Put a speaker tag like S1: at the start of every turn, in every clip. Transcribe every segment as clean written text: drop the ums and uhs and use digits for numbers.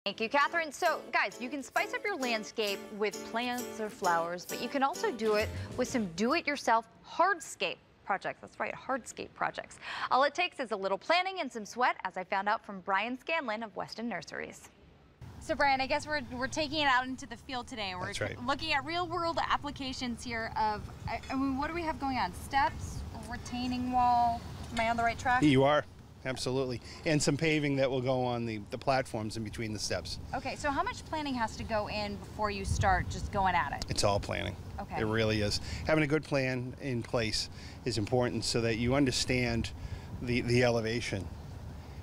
S1: Thank you, Catherine. So, guys, you can spice up your landscape with plants or flowers, but you can also do it with some do-it-yourself hardscape projects. That's right, hardscape projects. All it takes is a little planning and some sweat, as I found out from Brian Scanlon of Weston Nurseries. So, Brian, I guess we're taking it out into the field today. We're looking at real-world applications here of, I mean, what do we have going on? Steps, retaining wall. Am I on the right track?
S2: You are. Absolutely. And some paving that will go on the platforms in between the steps.
S1: Okay, so how much planning has to go in before you start just going at it?
S2: It's all planning.
S1: Okay.
S2: It really is. Having a good plan in place is important so that you understand the elevation.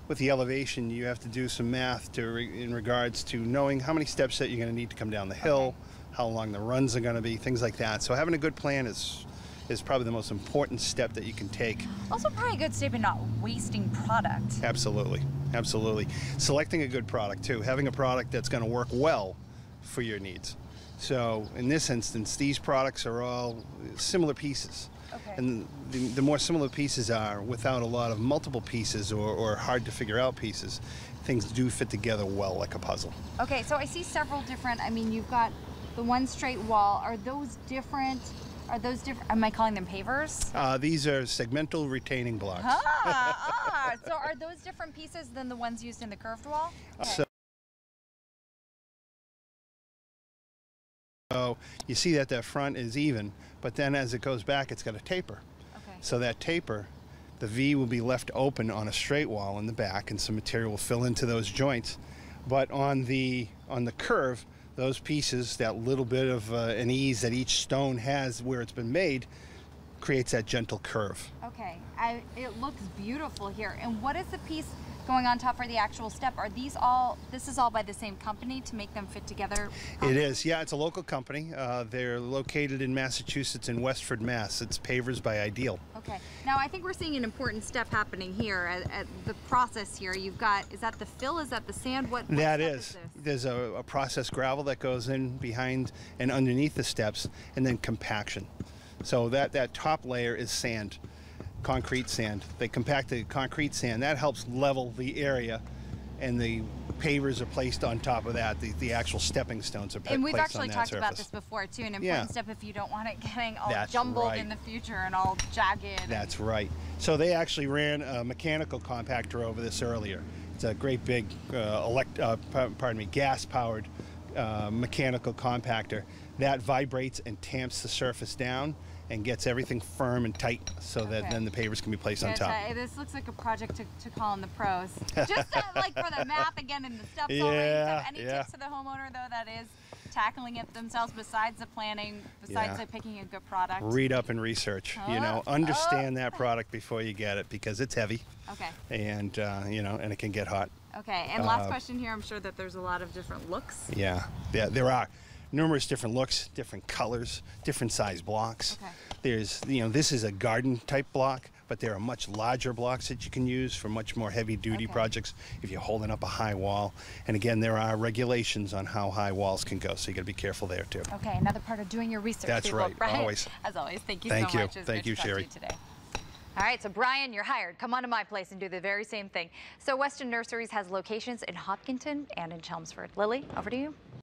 S2: With the elevation, you have to do some math in regards to knowing how many steps that you're going to need to come down the hill, how long the runs are going to be, things like that. So having a good plan is probably the most important step that you can take.
S1: Also probably a good step in not wasting product.
S2: Absolutely, absolutely. Selecting a good product too, having a product that's going to work well for your needs. So in this instance, these products are all similar pieces.
S1: Okay.
S2: And the more similar pieces are, without a lot of multiple pieces or hard to figure out pieces, things do fit together well like a puzzle.
S1: Okay, so I see several different, I mean, you've got the one straight wall. Are those different? Am I calling them pavers?
S2: These are segmental retaining blocks.
S1: So are those different pieces than the ones used in the curved wall? Okay.
S2: So you see that front is even, but then as it goes back, it's got a taper.
S1: Okay.
S2: So that taper, the V will be left open on a straight wall in the back, and some material will fill into those joints. But on the curve, those pieces, that little bit of an ease that each stone has where it's been made, creates that gentle curve.
S1: Okay, it looks beautiful here. And what is the piece going on top for the actual step? Are these all, this is all by the same company to make them fit together properly?
S2: It is, yeah, it's a local company. They're located in Massachusetts, in Westford, Mass. It's Pavers by Ideal.
S1: Okay, now I think we're seeing an important step happening here at the process here. You've got, is that the fill, is that the sand? What
S2: that is. There's a processed gravel that goes in behind and underneath the steps, and then compaction. So that top layer is sand. Concrete sand. They compact the concrete sand. That helps level the area, and the pavers are placed on top of that. The actual stepping stones are placed on that surface.
S1: And we've actually talked about this before too, an important step if you don't want it getting all jumbled in the future and all jagged.
S2: That's right. So they actually ran a mechanical compactor over this earlier. It's a great big gas-powered mechanical compactor that vibrates and tamps the surface down and gets everything firm and tight so that then the pavers can be placed on top.
S1: This looks like a project to call in the pros. Just like for the math again and the steps already. So any tips to the homeowner though that is tackling it themselves besides the planning, besides picking a good product?
S2: Read up and research. You know, understand that product before you get it because it's heavy.
S1: Okay.
S2: And you know, and it can get hot.
S1: Okay. And last question here. I'm sure that there's a lot of different looks.
S2: Yeah, there are. Numerous different looks, different colors, different size blocks.
S1: Okay.
S2: There's, you know, this is a garden type block, but there are much larger blocks that you can use for much more heavy duty projects if you're holding up a high wall. And again, there are regulations on how high walls can go, so you got to be careful there too.
S1: Okay, another part of doing your research.
S2: That's right, always.
S1: As always, thank you so much.
S2: Thank you, Sherry.
S1: Today. All right, so Brian, you're hired. Come on to my place and do the very same thing. So Weston Nurseries has locations in Hopkinton and in Chelmsford. Lily, over to you.